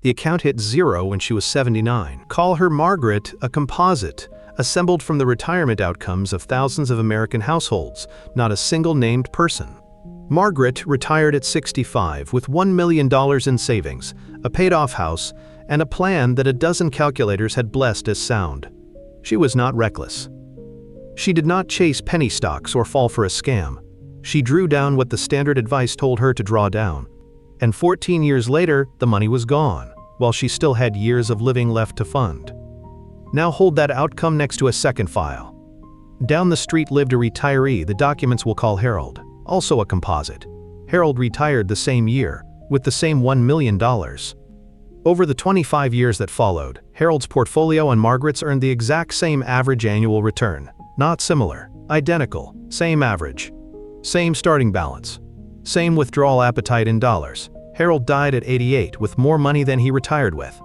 The account hit zero when she was 79. Call her Margaret, a composite, assembled from the retirement outcomes of thousands of American households, not a single named person. Margaret retired at 65 with $1 million in savings, a paid-off house, and a plan that a dozen calculators had blessed as sound. She was not reckless. She did not chase penny stocks or fall for a scam. She drew down what the standard advice told her to draw down. And 14 years later, the money was gone, while she still had years of living left to fund. Now hold that outcome next to a second file. Down the street lived a retiree the documents will call Harold, also a composite. Harold retired the same year, with the same $1 million. Over the 25 years that followed, Harold's portfolio and Margaret's earned the exact same average annual return. Not similar, identical, same average. Same starting balance. Same withdrawal appetite in dollars. Harold died at 88 with more money than he retired with.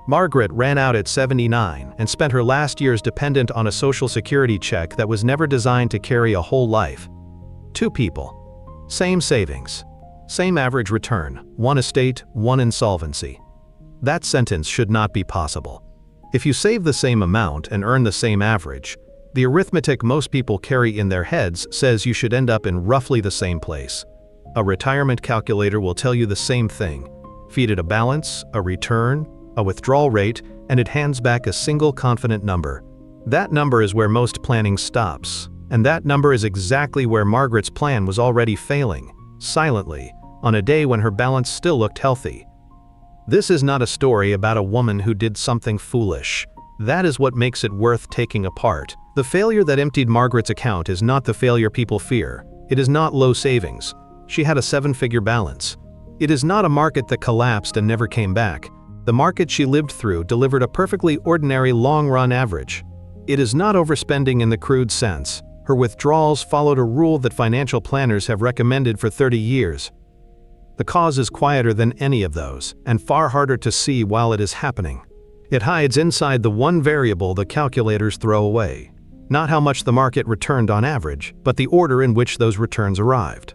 Margaret ran out at 79 and spent her last years dependent on a Social Security check that was never designed to carry a whole life. Two people. Same savings. Same average return. One estate, one insolvency. That sentence should not be possible. If you save the same amount and earn the same average, the arithmetic most people carry in their heads says you should end up in roughly the same place. A retirement calculator will tell you the same thing. Feed it a balance, a return, a withdrawal rate, and it hands back a single confident number. That number is where most planning stops, and that number is exactly where Margaret's plan was already failing, silently, on a day when her balance still looked healthy. This is not a story about a woman who did something foolish. That is what makes it worth taking apart. The failure that emptied Margaret's account is not the failure people fear. It is not low savings. She had a 7-figure balance. It is not a market that collapsed and never came back. The market she lived through delivered a perfectly ordinary long-run average. It is not overspending in the crude sense. Her withdrawals followed a rule that financial planners have recommended for 30 years. The cause is quieter than any of those, and far harder to see while it is happening. It hides inside the one variable the calculators throw away. Not how much the market returned on average, but the order in which those returns arrived.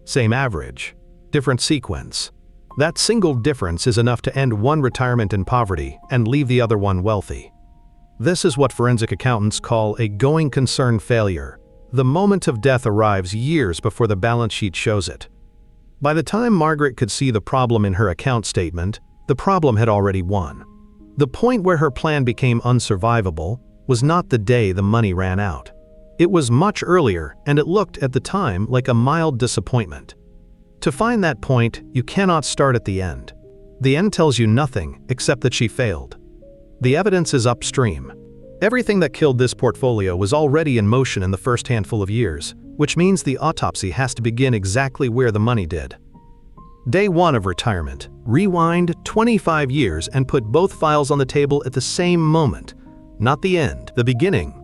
Same average, different sequence. That single difference is enough to end one retirement in poverty and leave the other one wealthy. This is what forensic accountants call a going concern failure. The moment of death arrives years before the balance sheet shows it. By the time Margaret could see the problem in her account statement, the problem had already won. The point where her plan became unsurvivable was not the day the money ran out. It was much earlier, and it looked at the time like a mild disappointment. To find that point, you cannot start at the end. The end tells you nothing except that she failed. The evidence is upstream. Everything that killed this portfolio was already in motion in the first handful of years, which means the autopsy has to begin exactly where the money did. Day 1 of retirement. Rewind 25 years and put both files on the table at the same moment. Not the end, the beginning.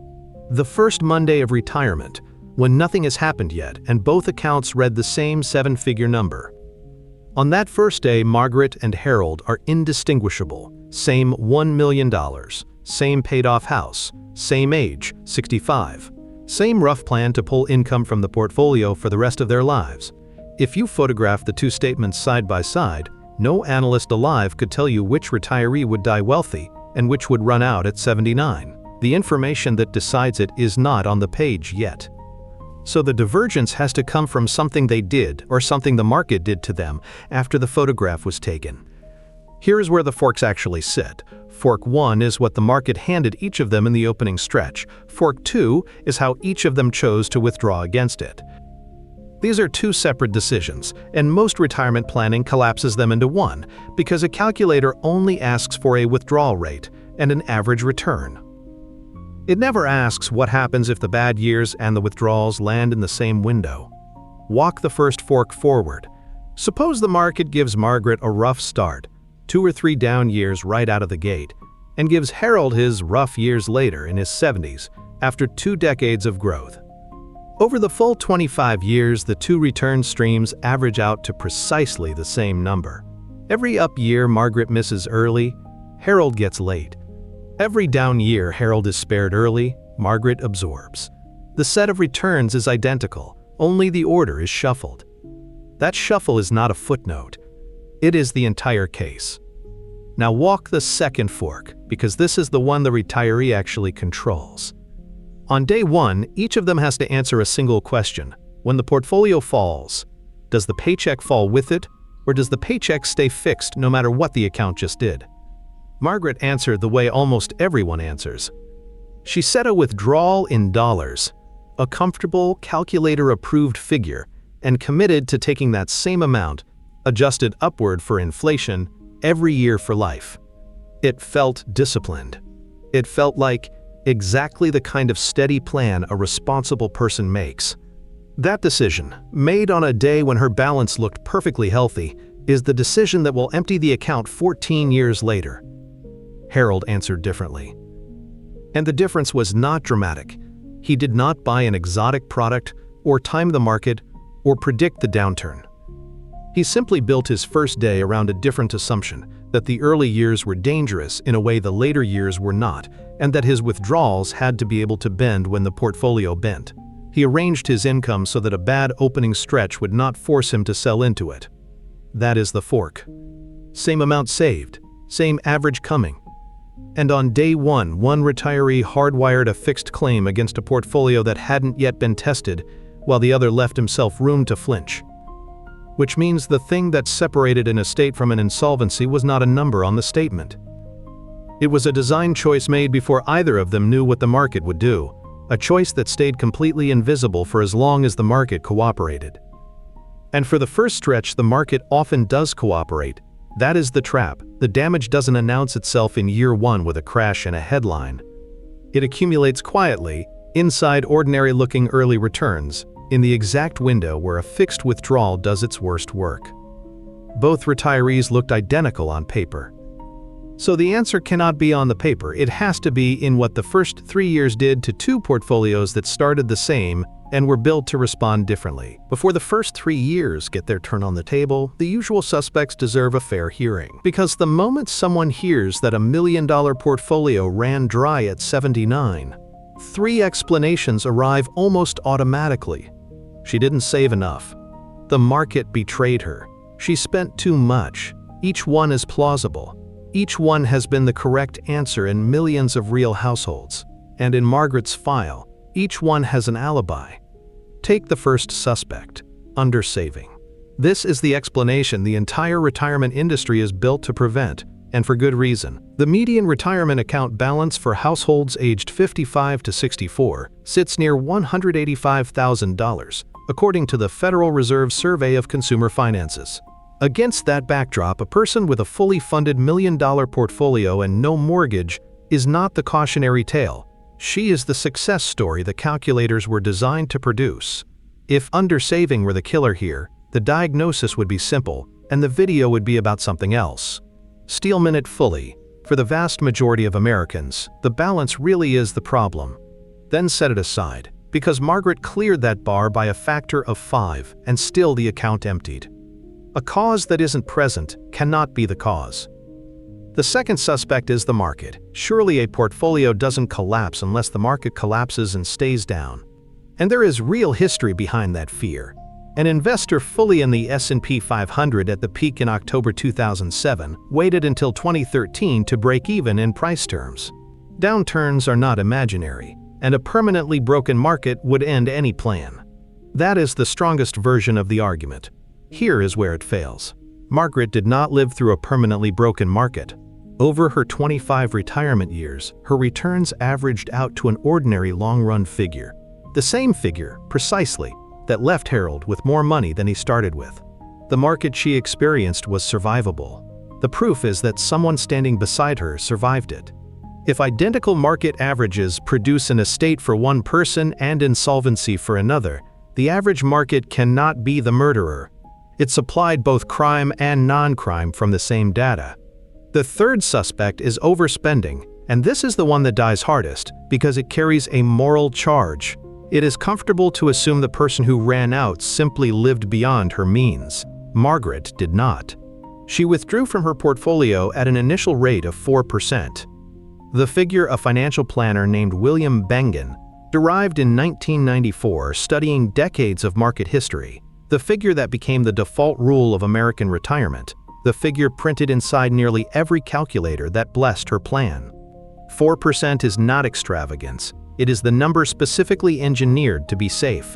The first Monday of retirement, when nothing has happened yet and both accounts read the same 7-figure number. On that first day, Margaret and Harold are indistinguishable. Same $1 million, same paid-off house, same age, 65. Same rough plan to pull income from the portfolio for the rest of their lives. If you photograph the two statements side by side, no analyst alive could tell you which retiree would die wealthy and which would run out at 79. The information that decides it is not on the page yet. So the divergence has to come from something they did or something the market did to them after the photograph was taken. Here is where the forks actually sit. Fork 1 is what the market handed each of them in the opening stretch. Fork 2 is how each of them chose to withdraw against it. These are two separate decisions, and most retirement planning collapses them into one because a calculator only asks for a withdrawal rate and an average return. It never asks what happens if the bad years and the withdrawals land in the same window. Walk the first fork forward. Suppose the market gives Margaret a rough start, 2 or 3 down years right out of the gate, and gives Harold his rough years later in his 70s after 2 decades of growth. Over the full 25 years, the two return streams average out to precisely the same number. Every up year Margaret misses early, Harold gets late. Every down year Harold is spared early, Margaret absorbs. The set of returns is identical, only the order is shuffled. That shuffle is not a footnote. It is the entire case. Now walk the second fork, because this is the one the retiree actually controls. On day one, each of them has to answer a single question. When the portfolio falls, does the paycheck fall with it, or does the paycheck stay fixed no matter what the account just did? Margaret answered the way almost everyone answers. She set a withdrawal in dollars, a comfortable, calculator-approved figure, and committed to taking that same amount, adjusted upward for inflation, every year for life. It felt disciplined. It felt like exactly the kind of steady plan a responsible person makes. That decision, made on a day when her balance looked perfectly healthy, is the decision that will empty the account 14 years later. Harold answered differently. And the difference was not dramatic. He did not buy an exotic product, or time the market, or predict the downturn. He simply built his first day around a different assumption, that the early years were dangerous in a way the later years were not, and that his withdrawals had to be able to bend when the portfolio bent. He arranged his income so that a bad opening stretch would not force him to sell into it. That is the fork. Same amount saved, same average coming. And on day one retiree hardwired a fixed claim against a portfolio that hadn't yet been tested, while the other left himself room to flinch. Which means the thing that separated an estate from an insolvency was not a number on the statement. It was a design choice made before either of them knew what the market would do, a choice that stayed completely invisible for as long as the market cooperated. And for the first stretch, the market often does cooperate. That is the trap. The damage doesn't announce itself in year one with a crash and a headline. It accumulates quietly, inside ordinary-looking early returns, in the exact window where a fixed withdrawal does its worst work. Both retirees looked identical on paper. So the answer cannot be on the paper. It has to be in what the first 3 years did to two portfolios that started the same and were built to respond differently. Before the first 3 years get their turn on the table, the usual suspects deserve a fair hearing. Because the moment someone hears that $1 million portfolio ran dry at 79, 3 explanations arrive almost automatically. She didn't save enough. The market betrayed her. She spent too much. Each one is plausible. Each one has been the correct answer in millions of real households. And in Margaret's file, each one has an alibi. Take the first suspect, undersaving. This is the explanation the entire retirement industry is built to prevent, and for good reason. The median retirement account balance for households aged 55 to 64 sits near $185,000, according to the Federal Reserve Survey of Consumer Finances. Against that backdrop, a person with a fully funded $1 million portfolio and no mortgage is not the cautionary tale. She is the success story the calculators were designed to produce. If undersaving were the killer here, the diagnosis would be simple, and the video would be about something else. Steelman it fully. For the vast majority of Americans, the balance really is the problem. Then set it aside, because Margaret cleared that bar by a factor of 5, and still the account emptied. A cause that isn't present cannot be the cause. The second suspect is the market. Surely a portfolio doesn't collapse unless the market collapses and stays down. And there is real history behind that fear. An investor fully in the S&P 500 at the peak in October 2007 waited until 2013 to break even in price terms. Downturns are not imaginary, and a permanently broken market would end any plan. That is the strongest version of the argument. Here is where it fails. Margaret did not live through a permanently broken market. Over her 25 retirement years, her returns averaged out to an ordinary long-run figure. The same figure, precisely, that left Harold with more money than he started with. The market she experienced was survivable. The proof is that someone standing beside her survived it. If identical market averages produce an estate for one person and insolvency for another, the average market cannot be the murderer. It supplied both crime and non-crime from the same data. The third suspect is overspending, and this is the one that dies hardest because it carries a moral charge. It is comfortable to assume the person who ran out simply lived beyond her means. Margaret did not. She withdrew from her portfolio at an initial rate of 4%. The figure a financial planner named William Bengen derived in 1994 studying decades of market history. The figure that became the default rule of American retirement the figure printed inside nearly every calculator that blessed her plan. 4% is not extravagance, it is the number specifically engineered to be safe.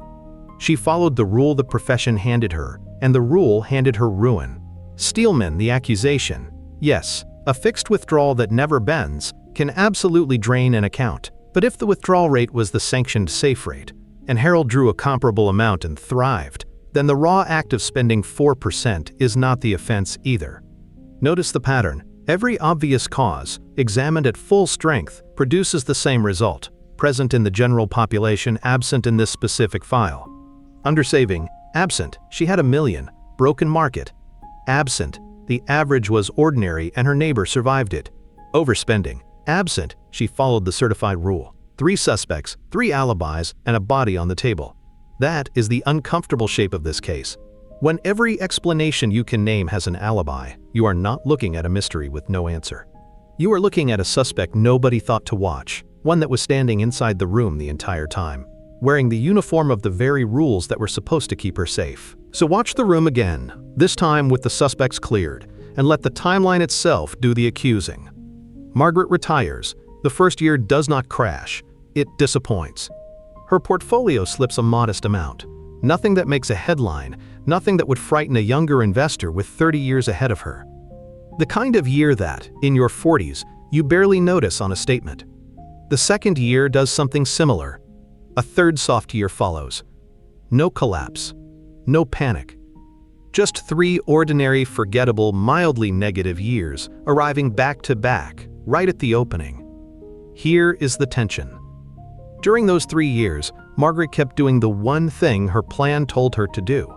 She followed the rule the profession handed her, and the rule handed her ruin. Steelman, the accusation. Yes, a fixed withdrawal that never bends can absolutely drain an account. But if the withdrawal rate was the sanctioned safe rate, and Harold drew a comparable amount and thrived, then the raw act of spending 4% is not the offense either. Notice the pattern. Every obvious cause, examined at full strength, produces the same result, present in the general population, absent in this specific file. Undersaving, absent, she had $1 million, broken market. Absent, the average was ordinary and her neighbor survived it. Overspending, absent, she followed the certified rule. 3 suspects, 3 alibis, and a body on the table. That is the uncomfortable shape of this case. When every explanation you can name has an alibi, you are not looking at a mystery with no answer. You are looking at a suspect nobody thought to watch, one that was standing inside the room the entire time, wearing the uniform of the very rules that were supposed to keep her safe. So watch the room again, this time with the suspects cleared, and let the timeline itself do the accusing. Margaret retires. The first year does not crash. It disappoints. Her portfolio slips a modest amount. Nothing that makes a headline, nothing that would frighten a younger investor with 30 years ahead of her. The kind of year that, in your 40s, you barely notice on a statement. The second year does something similar. A third soft year follows. No collapse. No panic. Just 3 ordinary, forgettable, mildly negative years, arriving back to back, right at the opening. Here is the tension. During those 3 years, Margaret kept doing the one thing her plan told her to do.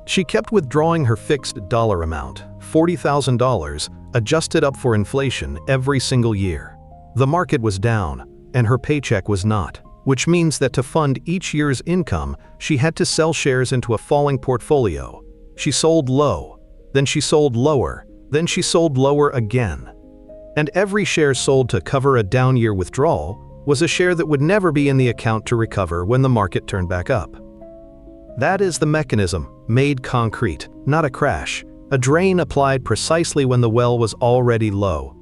She kept withdrawing her fixed dollar amount, $40,000, adjusted up for inflation every single year. The market was down, and her paycheck was not, which means that to fund each year's income, she had to sell shares into a falling portfolio. She sold low, then she sold lower, then she sold lower again. And every share sold to cover a down year withdrawal was a share that would never be in the account to recover when the market turned back up. That is the mechanism, made concrete, not a crash, a drain applied precisely when the well was already low.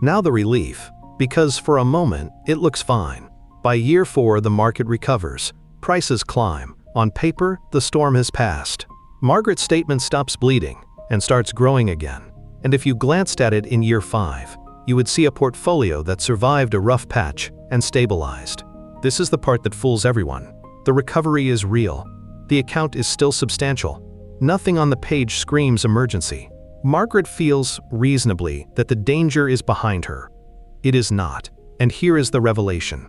Now the relief, because for a moment it looks fine. By year 4 the market recovers, prices climb, on paper the storm has passed. Margaret's statement stops bleeding and starts growing again. And if you glanced at it in year 5, you would see a portfolio that survived a rough patch and stabilized. This is the part that fools everyone. The recovery is real. The account is still substantial. Nothing on the page screams emergency. Margaret feels, reasonably, that the danger is behind her. It is not, and here is the revelation.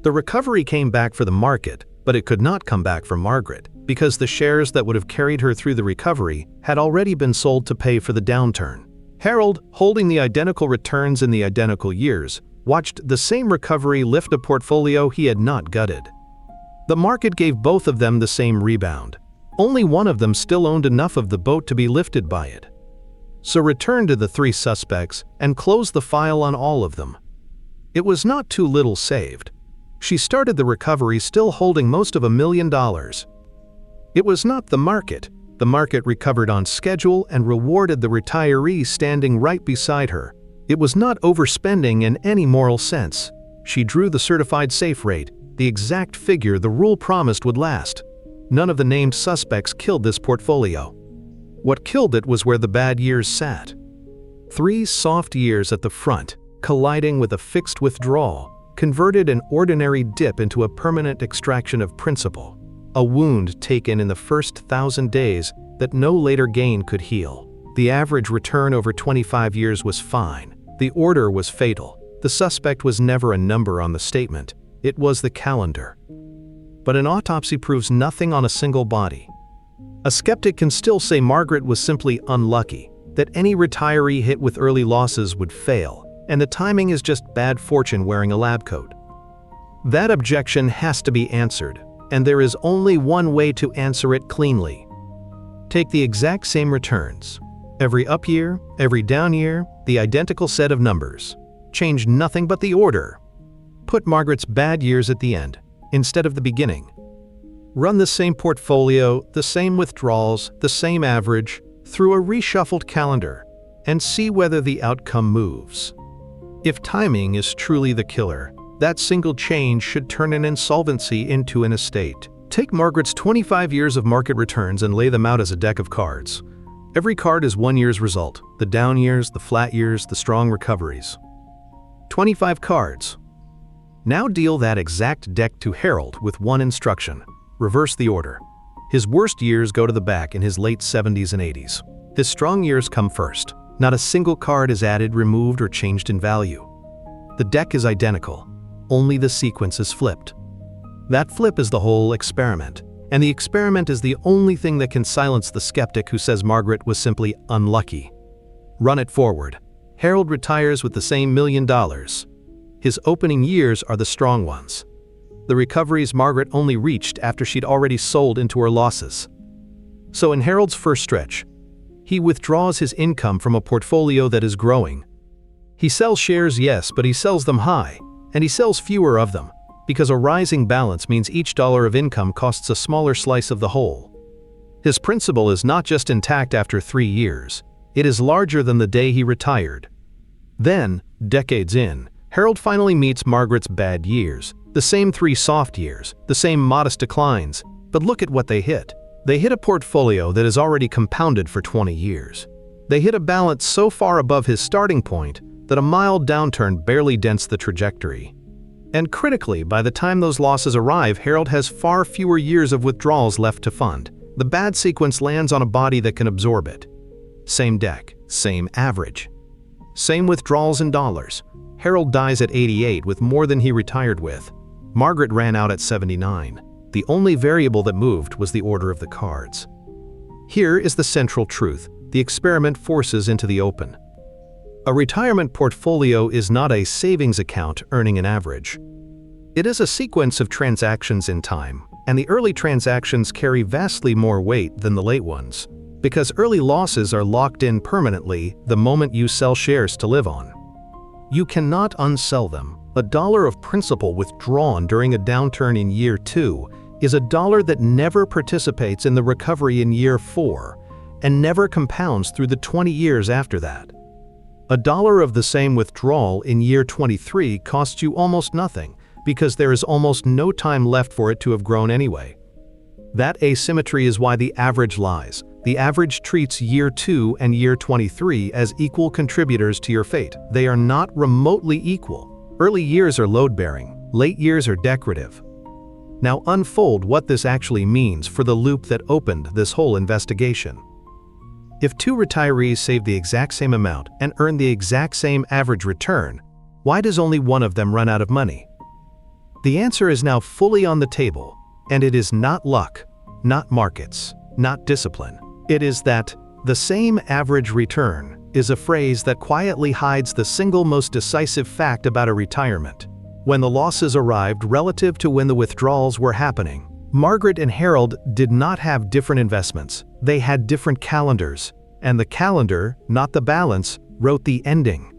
The recovery came back for the market, but it could not come back for Margaret, because the shares that would have carried her through the recovery had already been sold to pay for the downturn. Harold, holding the identical returns in the identical years, watched the same recovery lift a portfolio he had not gutted. The market gave both of them the same rebound. Only one of them still owned enough of the boat to be lifted by it. So return to the 3 suspects and close the file on all of them. It was not too little saved. She started the recovery still holding most of $1 million. It was not the market. The market recovered on schedule and rewarded the retiree standing right beside her. It was not overspending in any moral sense. She drew the certified safe rate, the exact figure the rule promised would last. None of the named suspects killed this portfolio. What killed it was where the bad years sat. 3 soft years at the front, colliding with a fixed withdrawal, converted an ordinary dip into a permanent extraction of principal. A wound taken in the first 1,000 days that no later gain could heal. The average return over 25 years was fine. The order was fatal. The suspect was never a number on the statement. It was the calendar. But an autopsy proves nothing on a single body. A skeptic can still say Margaret was simply unlucky, that any retiree hit with early losses would fail, and the timing is just bad fortune wearing a lab coat. That objection has to be answered, and there is only one way to answer it cleanly. Take the exact same returns. Every up year, every down year, the identical set of numbers. Change nothing but the order. Put Margaret's bad years at the end, instead of the beginning. Run the same portfolio, the same withdrawals, the same average, through a reshuffled calendar and see whether the outcome moves. If timing is truly the killer, that single change should turn an insolvency into an estate. Take Margaret's 25 years of market returns and lay them out as a deck of cards. Every card is 1 year's result: the down years, the flat years, the strong recoveries. 25 cards. Now deal that exact deck to Harold with one instruction: reverse the order. His worst years go to the back in his late 70s and 80s. His strong years come first. Not a single card is added, removed, or changed in value. The deck is identical, only the sequence is flipped. That flip is the whole experiment, and the experiment is the only thing that can silence the skeptic who says Margaret was simply unlucky. Run it forward. Harold retires with the same $1 million. His opening years are the strong ones. The recoveries Margaret only reached after she'd already sold into her losses. So in Harold's first stretch, he withdraws his income from a portfolio that is growing. He sells shares, yes, but he sells them high, and he sells fewer of them, because a rising balance means each dollar of income costs a smaller slice of the whole. His principle is not just intact after 3 years, it is larger than the day he retired. Then, decades in, Harold finally meets Margaret's bad years, the same 3 soft years, the same modest declines, but look at what they hit. They hit a portfolio that has already compounded for 20 years. They hit a balance so far above his starting point that a mild downturn barely dents the trajectory. And critically, by the time those losses arrive, Harold has far fewer years of withdrawals left to fund. The bad sequence lands on a body that can absorb it. Same deck, same average. Same withdrawals in dollars. Harold dies at 88 with more than he retired with. Margaret ran out at 79. The only variable that moved was the order of the cards. Here is the central truth the experiment forces into the open. A retirement portfolio is not a savings account earning an average. It is a sequence of transactions in time, and the early transactions carry vastly more weight than the late ones, because early losses are locked in permanently the moment you sell shares to live on. You cannot unsell them. A dollar of principal withdrawn during a downturn in year 2 is a dollar that never participates in the recovery in year 4 and never compounds through the 20 years after that. A dollar of the same withdrawal in year 23 costs you almost nothing because there is almost no time left for it to have grown anyway. That asymmetry is why the average lies. The average treats year 2 and year 23 as equal contributors to your fate. They are not remotely equal. Early years are load-bearing, late years are decorative. Now unfold what this actually means for the loop that opened this whole investigation. If 2 retirees save the exact same amount and earn the exact same average return, why does only one of them run out of money? The answer is now fully on the table, and it is not luck, not markets, not discipline. It is that the same average return is a phrase that quietly hides the single most decisive fact about a retirement. When the losses arrived relative to when the withdrawals were happening, Margaret and Harold did not have different investments. They had different calendars, and the calendar, not the balance, wrote the ending.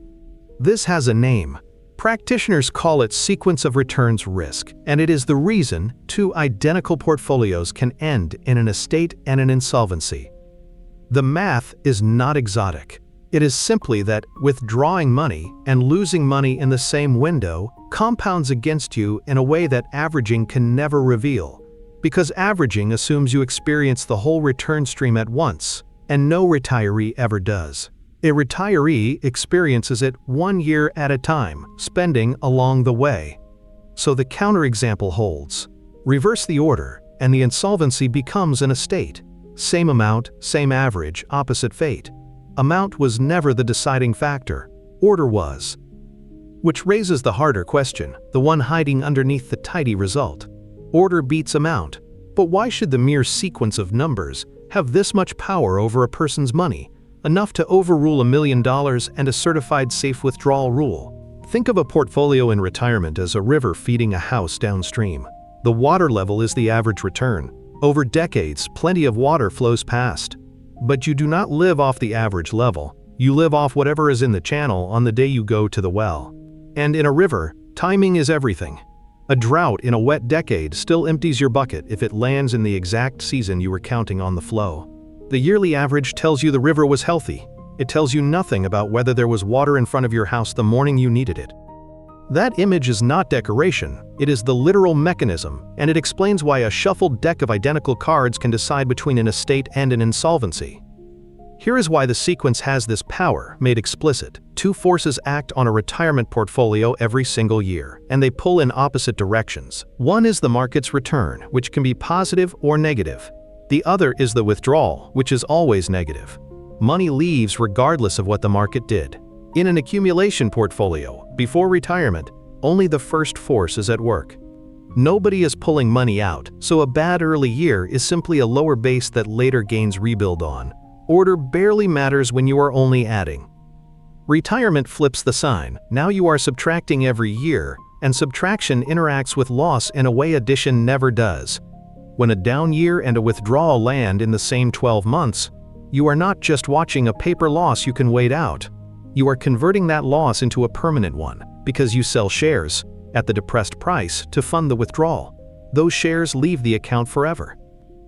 This has a name. Practitioners call it sequence of returns risk, and it is the reason 2 identical portfolios can end in an estate and an insolvency. The math is not exotic. It is simply that withdrawing money and losing money in the same window compounds against you in a way that averaging can never reveal, because averaging assumes you experience the whole return stream at once, and no retiree ever does. A retiree experiences it 1 year at a time, spending along the way. So the counterexample holds. Reverse the order, and the insolvency becomes an estate. Same amount, same average, opposite fate. Amount was never the deciding factor. Order was. Which raises the harder question, the one hiding underneath the tidy result. Order beats amount. But why should the mere sequence of numbers have this much power over a person's money, enough to overrule $1 million and a certified safe withdrawal rule? Think of a portfolio in retirement as a river feeding a house downstream. The water level is the average return. Over decades, plenty of water flows past. But you do not live off the average level. You live off whatever is in the channel on the day you go to the well. And in a river, timing is everything. A drought in a wet decade still empties your bucket if it lands in the exact season you were counting on the flow. The yearly average tells you the river was healthy. It tells you nothing about whether there was water in front of your house the morning you needed it. That image is not decoration, it is the literal mechanism, and it explains why a shuffled deck of identical cards can decide between an estate and an insolvency. Here is why the sequence has this power made explicit. Two forces act on a retirement portfolio every single year, and they pull in opposite directions. One is the market's return, which can be positive or negative. The other is the withdrawal, which is always negative. Money leaves regardless of what the market did. In an accumulation portfolio, before retirement, only the first force is at work. Nobody is pulling money out, so a bad early year is simply a lower base that later gains rebuild on. Order barely matters when you are only adding. Retirement flips the sign. Now you are subtracting every year, and subtraction interacts with loss in a way addition never does. When a down year and a withdrawal land in the same 12 months, you are not just watching a paper loss you can wait out. You are converting that loss into a permanent one, because you sell shares at the depressed price to fund the withdrawal. Those shares leave the account forever.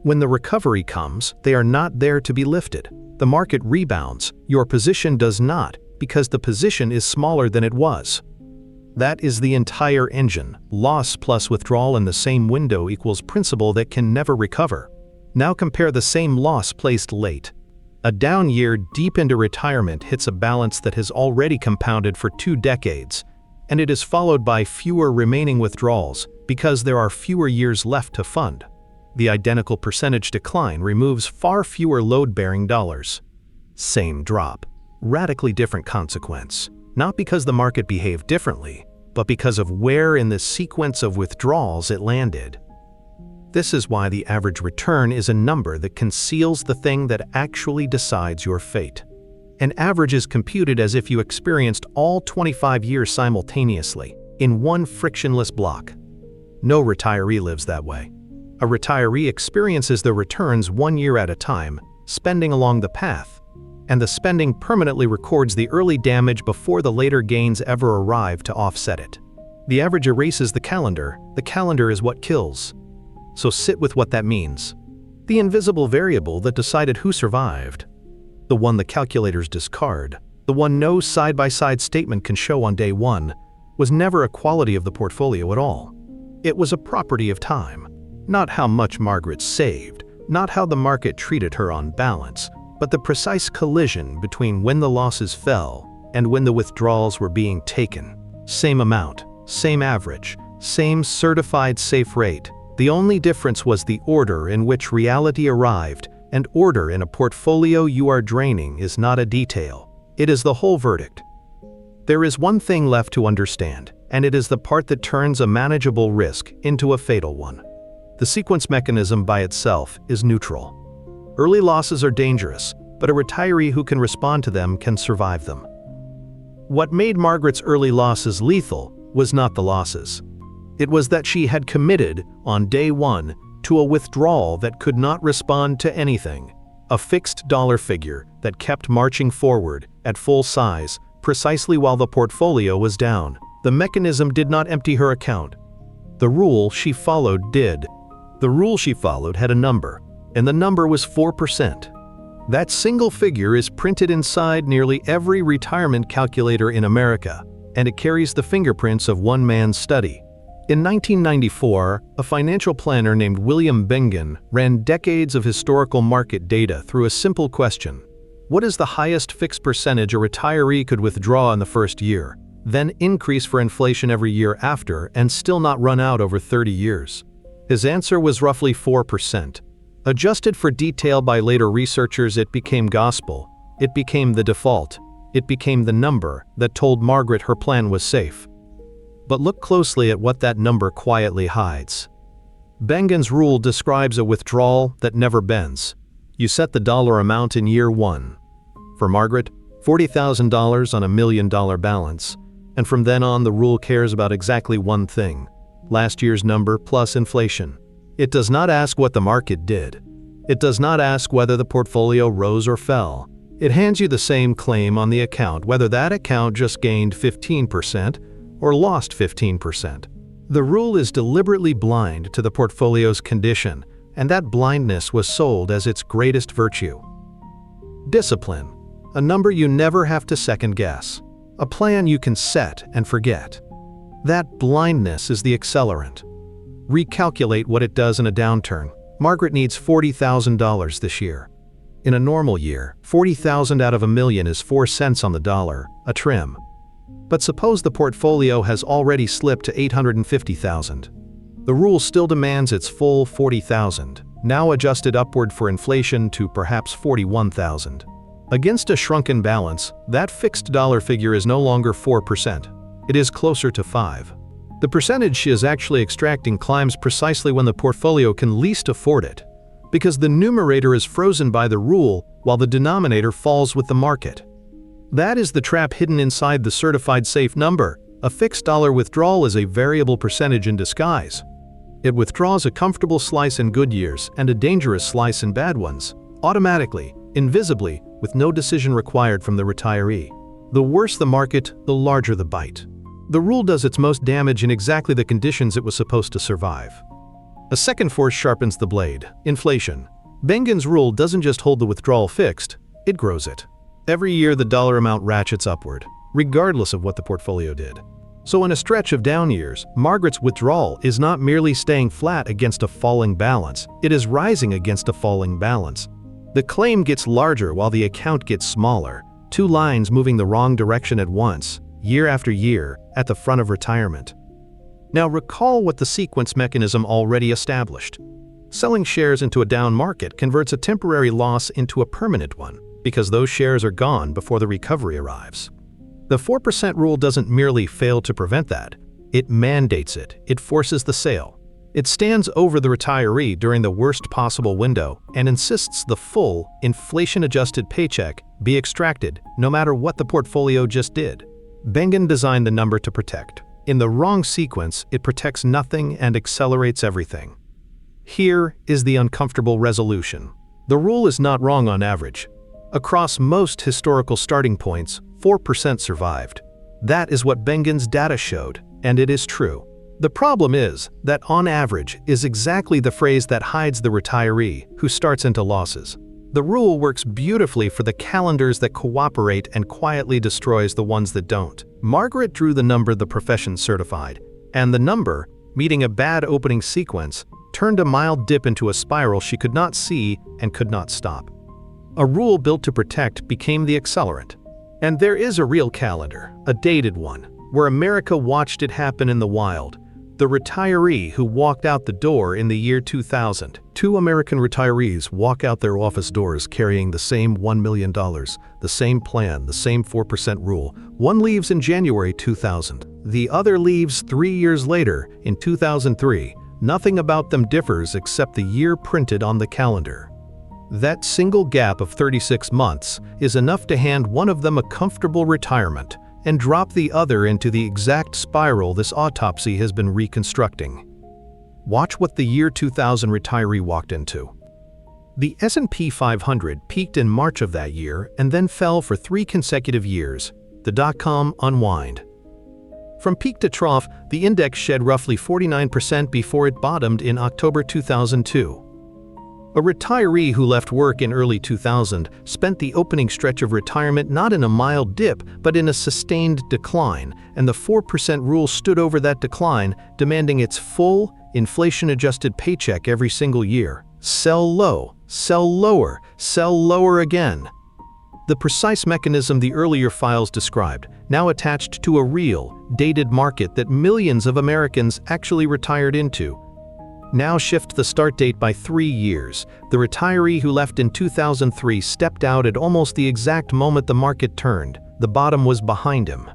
When the recovery comes, they are not there to be lifted. The market rebounds, your position does not, because the position is smaller than it was. That is the entire engine. Loss plus withdrawal in the same window equals principal that can never recover. Now compare the same loss placed late. A down year deep into retirement hits a balance that has already compounded for 2 decades, and it is followed by fewer remaining withdrawals because there are fewer years left to fund. The identical percentage decline removes far fewer load-bearing dollars. Same drop, radically different consequence, not because the market behaved differently, but because of where in the sequence of withdrawals it landed. This is why the average return is a number that conceals the thing that actually decides your fate. An average is computed as if you experienced all 25 years simultaneously, in one frictionless block. No retiree lives that way. A retiree experiences the returns 1 year at a time, spending along the path, and the spending permanently records the early damage before the later gains ever arrive to offset it. The average erases the calendar is what kills. So sit with what that means. The invisible variable that decided who survived. The one the calculators discard, the one no side-by-side statement can show on day one, was never a quality of the portfolio at all. It was a property of time. Not how much Margaret saved, not how the market treated her on balance, but the precise collision between when the losses fell and when the withdrawals were being taken. Same amount, same average, same certified safe rate. The only difference was the order in which reality arrived, and order in a portfolio you are draining is not a detail. It is the whole verdict. There is one thing left to understand, and it is the part that turns a manageable risk into a fatal one. The sequence mechanism by itself is neutral. Early losses are dangerous, but a retiree who can respond to them can survive them. What made Margaret's early losses lethal was not the losses. It was that she had committed, on day one, to a withdrawal that could not respond to anything, a fixed dollar figure that kept marching forward at full size precisely while the portfolio was down. The mechanism did not empty her account. The rule she followed did. The rule she followed had a number, and the number was 4%. That single figure is printed inside nearly every retirement calculator in America, and it carries the fingerprints of one man's study. In 1994, a financial planner named William Bengen ran decades of historical market data through a simple question. What is the highest fixed percentage a retiree could withdraw in the first year, then increase for inflation every year after, and still not run out over 30 years? His answer was roughly 4%. Adjusted for detail by later researchers, it became gospel. It became the default. It became the number that told Margaret her plan was safe. But look closely at what that number quietly hides. Bengen's rule describes a withdrawal that never bends. You set the dollar amount in year one. For Margaret, $40,000 on $1 million balance, and from then on the rule cares about exactly one thing: last year's number plus inflation. It does not ask what the market did. It does not ask whether the portfolio rose or fell. It hands you the same claim on the account, whether that account just gained 15% or lost 15%. The rule is deliberately blind to the portfolio's condition, and that blindness was sold as its greatest virtue. Discipline. A number you never have to second guess. A plan you can set and forget. That blindness is the accelerant. Recalculate what it does in a downturn. Margaret needs $40,000 this year. In a normal year, 40,000 out of a million is 4 cents on the dollar, a trim. But suppose the portfolio has already slipped to 850,000. The rule still demands its full 40,000, now adjusted upward for inflation to perhaps 41,000. Against a shrunken balance, that fixed dollar figure is no longer 4%. It is closer to 5%. The percentage she is actually extracting climbs precisely when the portfolio can least afford it, because the numerator is frozen by the rule while the denominator falls with the market. That is the trap hidden inside the certified safe number. A fixed dollar withdrawal is a variable percentage in disguise. It withdraws a comfortable slice in good years and a dangerous slice in bad ones, automatically, invisibly, with no decision required from the retiree. The worse the market, the larger the bite. The rule does its most damage in exactly the conditions it was supposed to survive. A second force sharpens the blade: inflation. Bengen's rule doesn't just hold the withdrawal fixed, it grows it. Every year the dollar amount ratchets upward, regardless of what the portfolio did. So in a stretch of down years, Margaret's withdrawal is not merely staying flat against a falling balance, it is rising against a falling balance. The claim gets larger while the account gets smaller, two lines moving the wrong direction at once, year after year, at the front of retirement. Now recall what the sequence mechanism already established. Selling shares into a down market converts a temporary loss into a permanent one, because those shares are gone before the recovery arrives. The 4% rule doesn't merely fail to prevent that, it mandates it, it forces the sale. It stands over the retiree during the worst possible window and insists the full, inflation-adjusted paycheck be extracted no matter what the portfolio just did. Bengen designed the number to protect. In the wrong sequence, it protects nothing and accelerates everything. Here is the uncomfortable resolution. The rule is not wrong on average. Across most historical starting points, 4% survived. That is what Bengen's data showed, and it is true. The problem is that on average is exactly the phrase that hides the retiree who starts into losses. The rule works beautifully for the calendars that cooperate and quietly destroys the ones that don't. Margaret drew the number the profession certified, and the number, meeting a bad opening sequence, turned a mild dip into a spiral she could not see and could not stop. A rule built to protect became the accelerant. And there is a real calendar, a dated one, where America watched it happen in the wild. The retiree who walked out the door in the year 2000. 2 American retirees walk out their office doors carrying the same $1 million, the same plan, the same 4% rule. One leaves in January 2000. The other leaves 3 years later, in 2003. Nothing about them differs except the year printed on the calendar. That single gap of 36 months is enough to hand one of them a comfortable retirement and drop the other into the exact spiral this autopsy has been reconstructing. Watch what the year 2000 retiree walked into. The S&P 500 peaked in March of that year and then fell for 3 consecutive years, the dot-com unwind. From peak to trough, the index shed roughly 49% before it bottomed in October 2002. A retiree who left work in early 2000 spent the opening stretch of retirement not in a mild dip, but in a sustained decline, and the 4% rule stood over that decline, demanding its full, inflation-adjusted paycheck every single year. Sell low, sell lower again. The precise mechanism the earlier files described, now attached to a real, dated market that millions of Americans actually retired into. Now shift the start date by 3 years. The retiree who left in 2003 stepped out at almost the exact moment the market turned. The bottom was behind him.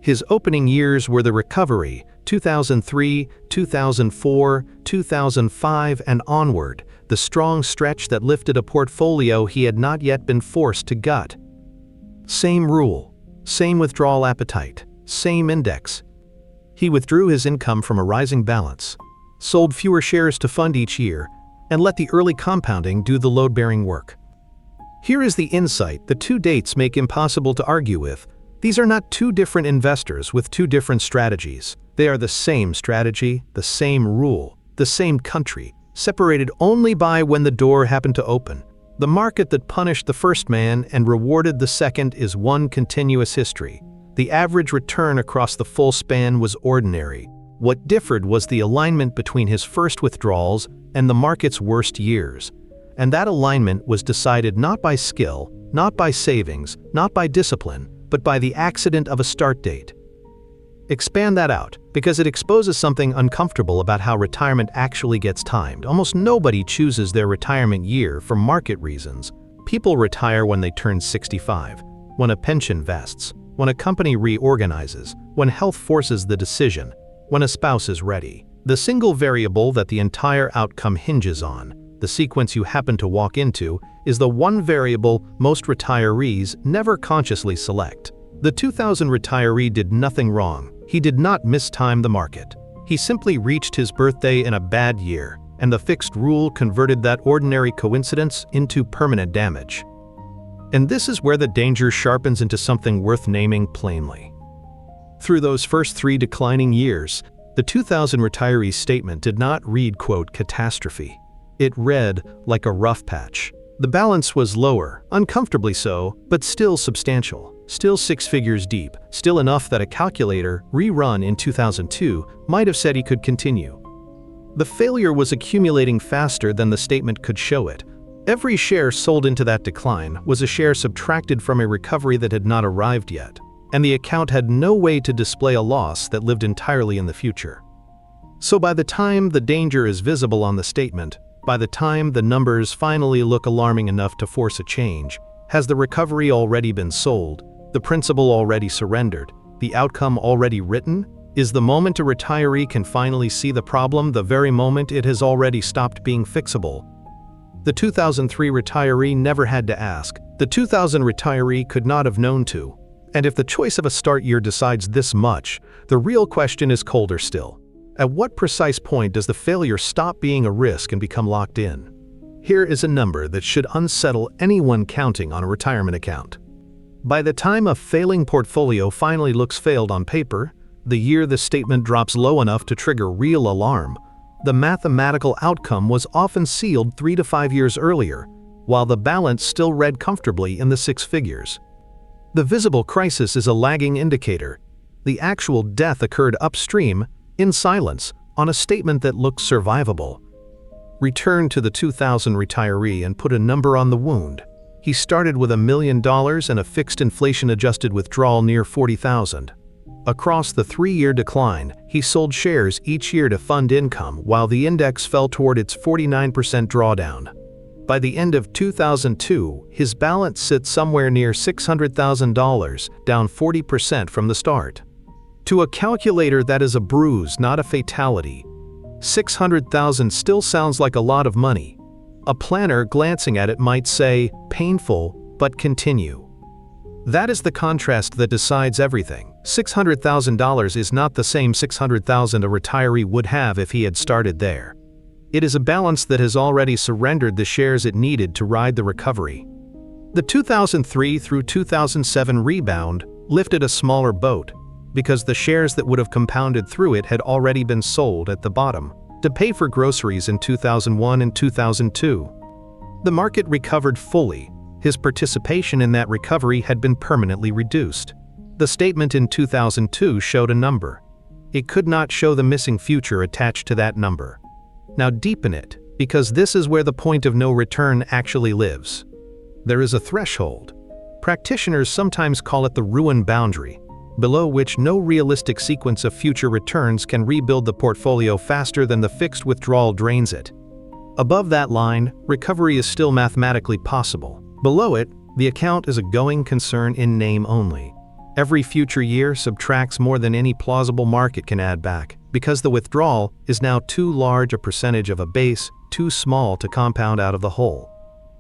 His opening years were the recovery, 2003, 2004, 2005, and onward, the strong stretch that lifted a portfolio he had not yet been forced to gut. Same rule, same withdrawal appetite, same index. He withdrew his income from a rising balance, sold fewer shares to fund each year, and let the early compounding do the load-bearing work. Here is the insight the 2 dates make impossible to argue with. These are not 2 different investors with 2 different strategies. They are the same strategy, the same rule, the same country, separated only by when the door happened to open. The market that punished the first man and rewarded the second is one continuous history. The average return across the full span was ordinary. What differed was the alignment between his first withdrawals and the market's worst years. And that alignment was decided not by skill, not by savings, not by discipline, but by the accident of a start date. Expand that out, because it exposes something uncomfortable about how retirement actually gets timed. Almost nobody chooses their retirement year for market reasons. People retire when they turn 65, when a pension vests, when a company reorganizes, when health forces the decision, when a spouse is ready. The single variable that the entire outcome hinges on, the sequence you happen to walk into, is the one variable most retirees never consciously select. The 2000 retiree did nothing wrong. He did not mistime the market. He simply reached his birthday in a bad year, and the fixed rule converted that ordinary coincidence into permanent damage. And this is where the danger sharpens into something worth naming plainly. Through those first 3 declining years, the 2000 retiree's statement did not read, quote, catastrophe. It read like a rough patch. The balance was lower, uncomfortably so, but still substantial. Still 6 figures deep, still enough that a calculator, rerun in 2002, might have said he could continue. The failure was accumulating faster than the statement could show it. Every share sold into that decline was a share subtracted from a recovery that had not arrived yet, and the account had no way to display a loss that lived entirely in the future. So by the time the danger is visible on the statement, by the time the numbers finally look alarming enough to force a change, has the recovery already been sold, the principal already surrendered, the outcome already written? Is the moment a retiree can finally see the problem the very moment it has already stopped being fixable? The 2003 retiree never had to ask. The 2000 retiree could not have known to. And if the choice of a start year decides this much, the real question is colder still. At what precise point does the failure stop being a risk and become locked in? Here is a number that should unsettle anyone counting on a retirement account. By the time a failing portfolio finally looks failed on paper, the year the statement drops low enough to trigger real alarm, the mathematical outcome was often sealed 3 to 5 years earlier, while the balance still read comfortably in the 6 figures. The visible crisis is a lagging indicator. The actual death occurred upstream, in silence, on a statement that looked survivable. Return to the 2000 retiree and put a number on the wound. He started with $1 million and a fixed inflation-adjusted withdrawal near $40,000. Across the 3-year decline, he sold shares each year to fund income while the index fell toward its 49% drawdown. By the end of 2002, his balance sits somewhere near $600,000, down 40% from the start. To a calculator, that is a bruise, not a fatality. $600,000 still sounds like a lot of money. A planner glancing at it might say, painful, but continue. That is the contrast that decides everything. $600,000 is not the same $600,000 a retiree would have if he had started there. It is a balance that has already surrendered the shares it needed to ride the recovery. The 2003 through 2007 rebound lifted a smaller boat, because the shares that would have compounded through it had already been sold at the bottom to pay for groceries in 2001 and 2002. The market recovered fully. His participation in that recovery had been permanently reduced. The statement in 2002 showed a number. It could not show the missing future attached to that number. Now deepen it, because this is where the point of no return actually lives. There is a threshold. Practitioners sometimes call it the ruin boundary, below which no realistic sequence of future returns can rebuild the portfolio faster than the fixed withdrawal drains it. Above that line, recovery is still mathematically possible. Below it, the account is a going concern in name only. Every future year subtracts more than any plausible market can add back, because the withdrawal is now too large a percentage of a base, too small to compound out of the whole.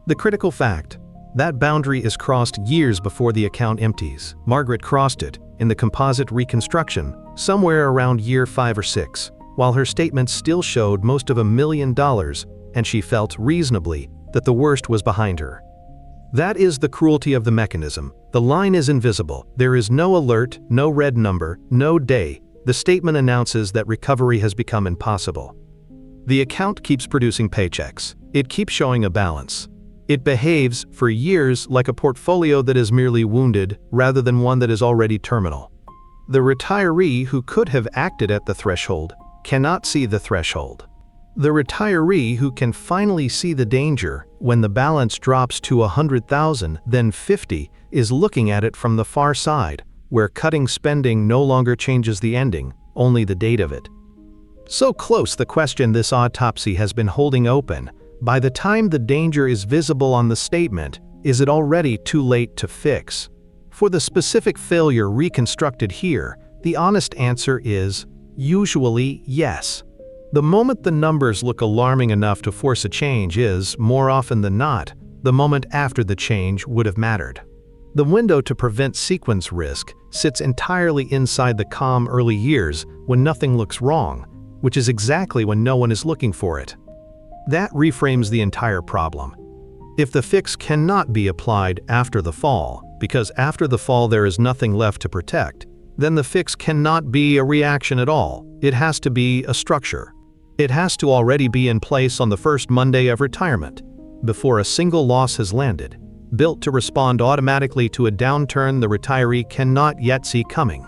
The critical fact: that boundary is crossed years before the account empties. Margaret crossed it, in the composite reconstruction, somewhere around year 5 or 6, while her statement still showed most of $1 million, and she felt, reasonably, that the worst was behind her. That is the cruelty of the mechanism. The line is invisible. There is no alert, no red number, no day. The statement announces that recovery has become impossible. The account keeps producing paychecks. It keeps showing a balance. It behaves, for years, like a portfolio that is merely wounded rather than one that is already terminal. The retiree who could have acted at the threshold cannot see the threshold. The retiree who can finally see the danger when the balance drops to 100,000, then 50, is looking at it from the far side, where cutting spending no longer changes the ending, only the date of it. So close the question this autopsy has been holding open, by the time the danger is visible on the statement, is it already too late to fix? For the specific failure reconstructed here, the honest answer is usually yes. The moment the numbers look alarming enough to force a change is, more often than not, the moment after the change would have mattered. The window to prevent sequence risk sits entirely inside the calm early years when nothing looks wrong, which is exactly when no one is looking for it. That reframes the entire problem. If the fix cannot be applied after the fall, because after the fall there is nothing left to protect, then the fix cannot be a reaction at all. It has to be a structure. It has to already be in place on the first Monday of retirement, before a single loss has landed, built to respond automatically to a downturn the retiree cannot yet see coming.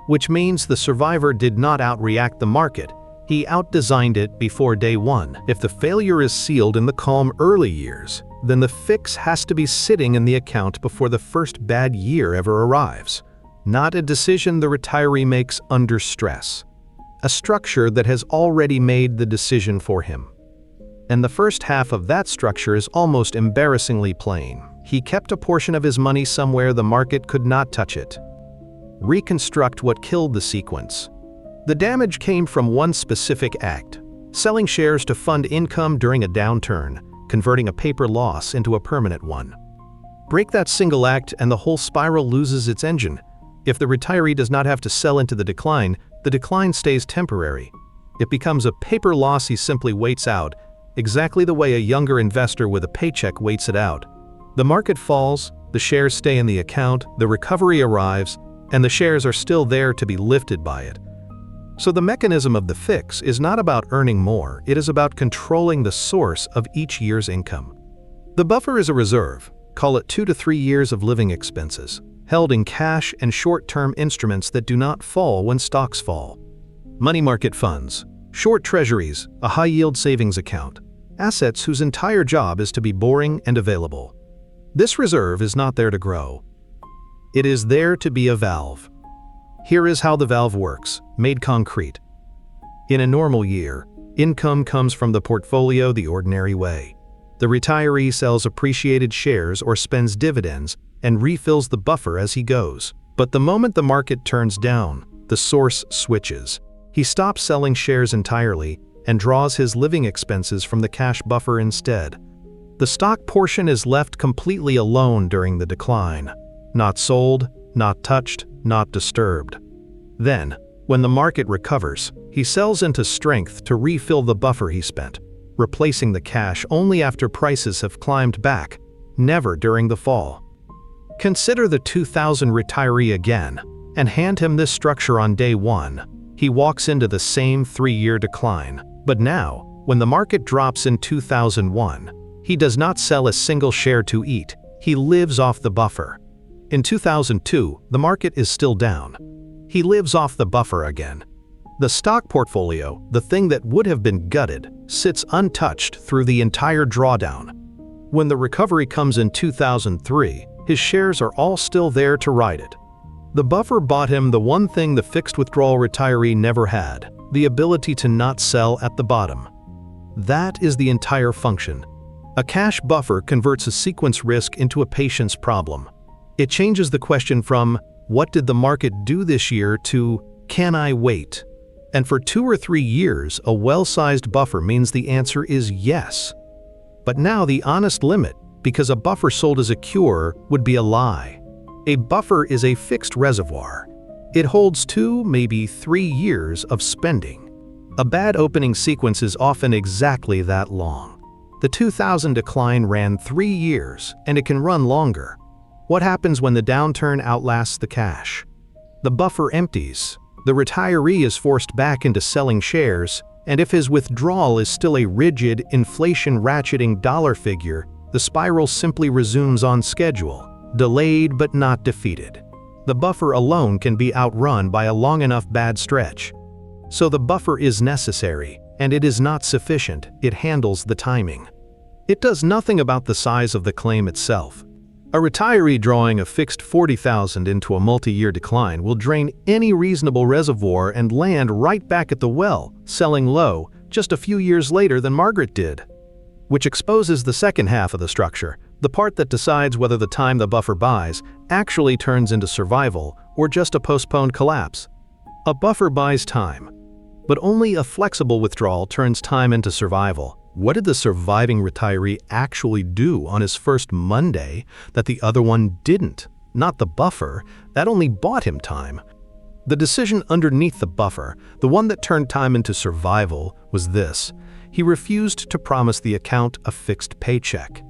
Which means the survivor did not outreact the market, he outdesigned it before day one. If the failure is sealed in the calm early years, then the fix has to be sitting in the account before the first bad year ever arrives, not a decision the retiree makes under stress. A structure that has already made the decision for him. And the first half of that structure is almost embarrassingly plain. He kept a portion of his money somewhere the market could not touch it. Reconstruct what killed the sequence. The damage came from one specific act: selling shares to fund income during a downturn, converting a paper loss into a permanent one. Break that single act and the whole spiral loses its engine. If the retiree does not have to sell into the decline stays temporary. It becomes a paper loss he simply waits out, exactly the way a younger investor with a paycheck waits it out. The market falls, the shares stay in the account, the recovery arrives, and the shares are still there to be lifted by it. So the mechanism of the fix is not about earning more, it is about controlling the source of each year's income. The buffer is a reserve, call it 2 to 3 years of living expenses, held in cash and short-term instruments that do not fall when stocks fall. Money market funds, short treasuries, a high-yield savings account, assets whose entire job is to be boring and available. This reserve is not there to grow. It is there to be a valve. Here is how the valve works, made concrete. In a normal year, income comes from the portfolio the ordinary way. The retiree sells appreciated shares or spends dividends and refills the buffer as he goes. But the moment the market turns down, the source switches. He stops selling shares entirely and draws his living expenses from the cash buffer instead. The stock portion is left completely alone during the decline. Not sold, not touched, not disturbed. Then, when the market recovers, he sells into strength to refill the buffer he spent, replacing the cash only after prices have climbed back, never during the fall. Consider the 2000 retiree again, and hand him this structure on day one. He walks into the same 3-year decline. But now, when the market drops in 2001, he does not sell a single share to eat, he lives off the buffer. In 2002, the market is still down. He lives off the buffer again. The stock portfolio, the thing that would have been gutted, sits untouched through the entire drawdown. When the recovery comes in 2003, his shares are all still there to ride it. The buffer bought him the one thing the fixed withdrawal retiree never had: the ability to not sell at the bottom. That is the entire function. A cash buffer converts a sequence risk into a patience problem. It changes the question from, "What did the market do this year?" to, "Can I wait?" And for 2 or 3 years, a well-sized buffer means the answer is yes. But now the honest limit, because a buffer sold as a cure, would be a lie. A buffer is a fixed reservoir. It holds 2, maybe 3 years of spending. A bad opening sequence is often exactly that long. The 2000 decline ran 3 years, and it can run longer. What happens when the downturn outlasts the cash? The buffer empties. The retiree is forced back into selling shares, and if his withdrawal is still a rigid, inflation-ratcheting dollar figure, the spiral simply resumes on schedule, delayed but not defeated. The buffer alone can be outrun by a long enough bad stretch. So the buffer is necessary, and it is not sufficient. It handles the timing. It does nothing about the size of the claim itself. A retiree drawing a fixed $40,000 into a multi-year decline will drain any reasonable reservoir and land right back at the well, selling low, just a few years later than Margaret did. Which exposes the second half of the structure, the part that decides whether the time the buffer buys actually turns into survival or just a postponed collapse. A buffer buys time, but only a flexible withdrawal turns time into survival. What did the surviving retiree actually do on his first Monday that the other one didn't? Not the buffer, that only bought him time. The decision underneath the buffer, the one that turned time into survival, was this: he refused to promise the account a fixed paycheck.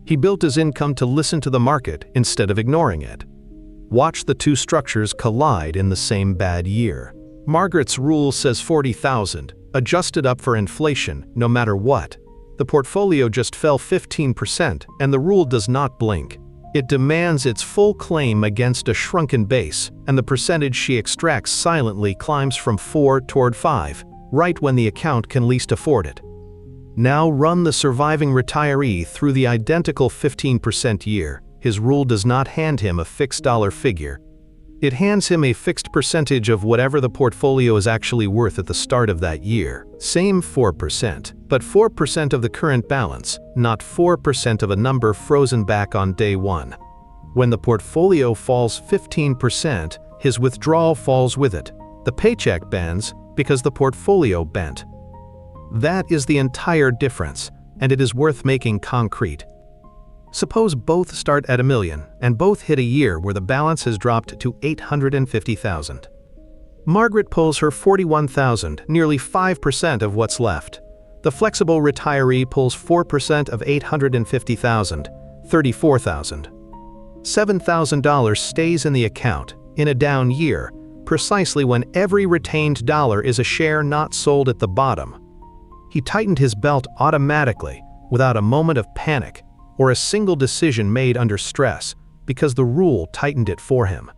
He built his income to listen to the market instead of ignoring it. Watch the two structures collide in the same bad year. Margaret's rule says $40,000, adjusted up for inflation, no matter what. The portfolio just fell 15%, and the rule does not blink. It demands its full claim against a shrunken base, and the percentage she extracts silently climbs from 4 toward 5, right when the account can least afford it. Now run the surviving retiree through the identical 15% year. His rule does not hand him a fixed dollar figure. It hands him a fixed percentage of whatever the portfolio is actually worth at the start of that year. Same 4%, but 4% of the current balance, not 4% of a number frozen back on day one. When the portfolio falls 15%, his withdrawal falls with it. The paycheck bends because the portfolio bent. That is the entire difference, and it is worth making concrete. Suppose both start at $1 million, and both hit a year where the balance has dropped to $850,000. Margaret pulls her $41,000, nearly 5% of what's left. The flexible retiree pulls 4% of $850,000, $34,000. $7,000 stays in the account, in a down year, precisely when every retained dollar is a share not sold at the bottom. He tightened his belt automatically, without a moment of panic, or a single decision made under stress, because the rule tightened it for him.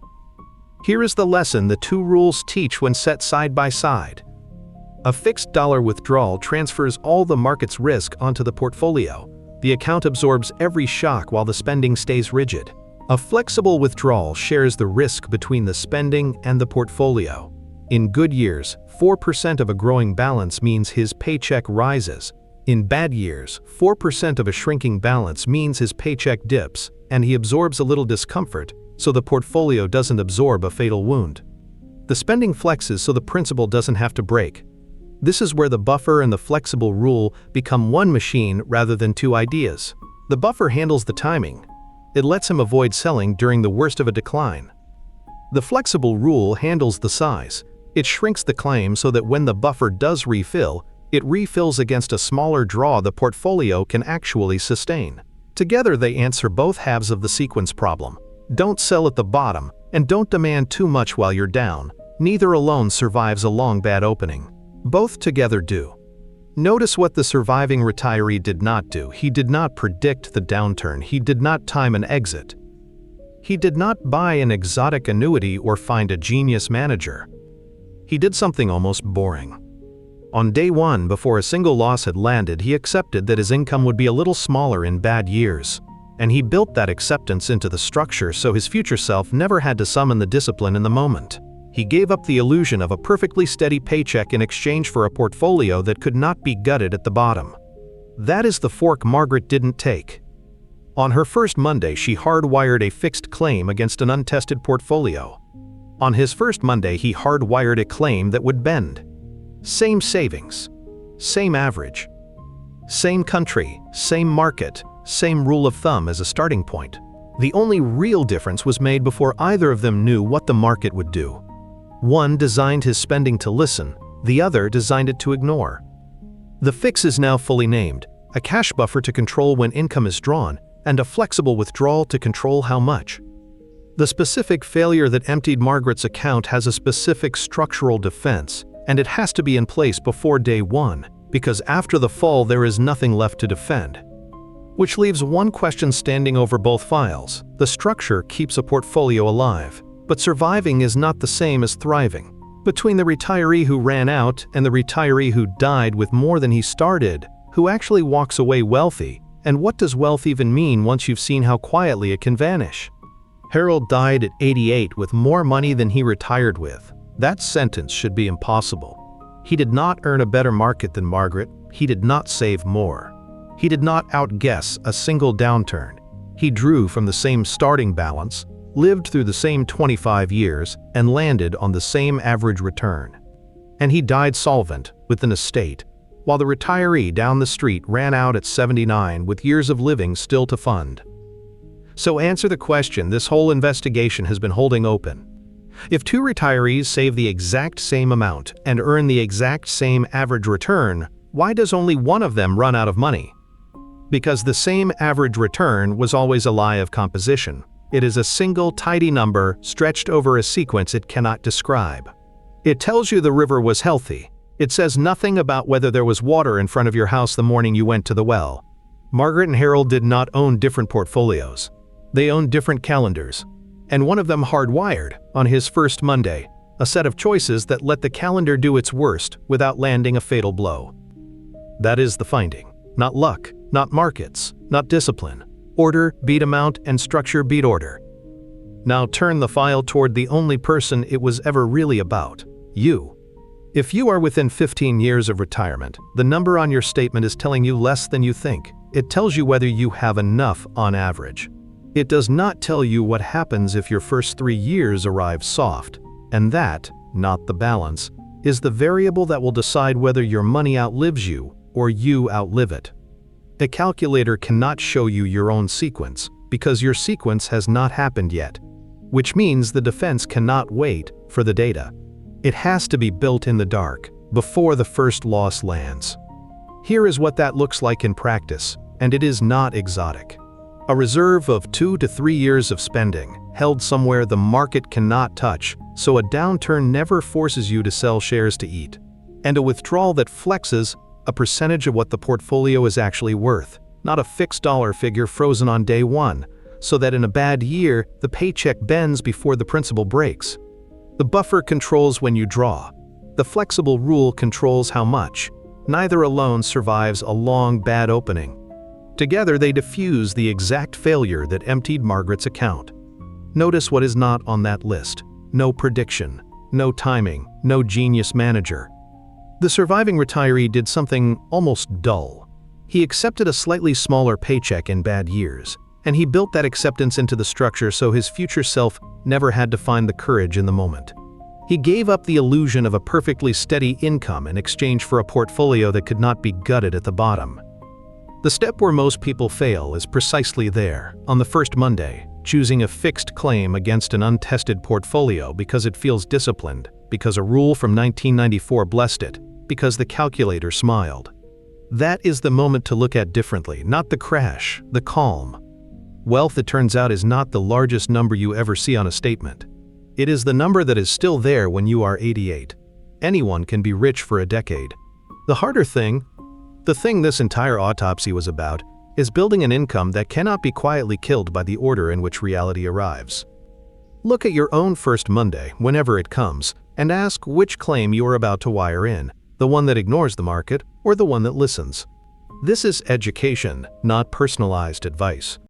Here is the lesson the two rules teach when set side by side. A fixed dollar withdrawal transfers all the market's risk onto the portfolio. The account absorbs every shock while the spending stays rigid. A flexible withdrawal shares the risk between the spending and the portfolio. In good years, 4% of a growing balance means his paycheck rises. In bad years, 4% of a shrinking balance means his paycheck dips, and he absorbs a little discomfort, so the portfolio doesn't absorb a fatal wound. The spending flexes so the principal doesn't have to break. This is where the buffer and the flexible rule become one machine rather than two ideas. The buffer handles the timing. It lets him avoid selling during the worst of a decline. The flexible rule handles the size. It shrinks the claim so that when the buffer does refill, it refills against a smaller draw the portfolio can actually sustain. Together they answer both halves of the sequence problem. Don't sell at the bottom, and don't demand too much while you're down. Neither alone survives a long bad opening. Both together do. Notice what the surviving retiree did not do. He did not predict the downturn. He did not time an exit. He did not buy an exotic annuity or find a genius manager. He did something almost boring. On day one, before a single loss had landed, he accepted that his income would be a little smaller in bad years. And he built that acceptance into the structure so his future self never had to summon the discipline in the moment. He gave up the illusion of a perfectly steady paycheck in exchange for a portfolio that could not be gutted at the bottom. That is the fork Margaret didn't take. On her first Monday, she hardwired a fixed claim against an untested portfolio. On his first Monday, he hardwired a claim that would bend. Same savings, same average, same country, same market, same rule of thumb as a starting point. The only real difference was made before either of them knew what the market would do. One designed his spending to listen, the other designed it to ignore. The fix is now fully named: a cash buffer to control when income is drawn, and a flexible withdrawal to control how much. The specific failure that emptied Margaret's account has a specific structural defense, and it has to be in place before day one, because after the fall there is nothing left to defend. which leaves one question standing over both files. The structure keeps a portfolio alive, but surviving is not the same as thriving. Between the retiree who ran out and the retiree who died with more than he started, who actually walks away wealthy, and what does wealth even mean once you've seen how quietly it can vanish? Harold died at 88 with more money than he retired with. That sentence should be impossible. He did not earn a better market than Margaret. He did not save more. He did not outguess a single downturn. He drew from the same starting balance, lived through the same 25 years, and landed on the same average return. And he died solvent, with an estate, while the retiree down the street ran out at 79 with years of living still to fund. So answer the question this whole investigation has been holding open. If two retirees save the exact same amount and earn the exact same average return, why does only one of them run out of money? Because the same average return was always a lie of composition. It is a single tidy number stretched over a sequence it cannot describe. It tells you the river was healthy. It says nothing about whether there was water in front of your house the morning you went to the well. Margaret and Harold did not own different portfolios. They owned different calendars, and one of them hardwired, on his first Monday, a set of choices that let the calendar do its worst without landing a fatal blow. That is the finding. Not luck, not markets, not discipline. Order beat amount and structure beat order. Now turn the file toward the only person it was ever really about, you. If you are within 15 years of retirement, the number on your statement is telling you less than you think. It tells you whether you have enough on average. It does not tell you what happens if your first 3 years arrive soft, and that, not the balance, is the variable that will decide whether your money outlives you or you outlive it. A calculator cannot show you your own sequence because your sequence has not happened yet, which means the defense cannot wait for the data. It has to be built in the dark before the first loss lands. Here is what that looks like in practice, and it is not exotic. A reserve of 2 to 3 years of spending, held somewhere the market cannot touch, so a downturn never forces you to sell shares to eat. And a withdrawal that flexes a percentage of what the portfolio is actually worth, not a fixed dollar figure frozen on day one, so that in a bad year, the paycheck bends before the principal breaks. The buffer controls when you draw. The flexible rule controls how much. Neither alone survives a long, bad opening. Together they diffuse the exact failure that emptied Margaret's account. Notice what is not on that list. No prediction, no timing, no genius manager. The surviving retiree did something almost dull. He accepted a slightly smaller paycheck in bad years, and he built that acceptance into the structure so his future self never had to find the courage in the moment. He gave up the illusion of a perfectly steady income in exchange for a portfolio that could not be gutted at the bottom. The step where most people fail is precisely there, on the first Monday, choosing a fixed claim against an untested portfolio because it feels disciplined, because a rule from 1994 blessed it, because the calculator smiled. That is the moment to look at differently, not the crash, the calm. Wealth, it turns out, is not the largest number you ever see on a statement. It is the number that is still there when you are 88. Anyone can be rich for a decade. The harder thing, the thing this entire autopsy was about, is building an income that cannot be quietly killed by the order in which reality arrives. Look at your own first Monday, whenever it comes, and ask which claim you are about to wire in, the one that ignores the market or the one that listens. This is education, not personalized advice.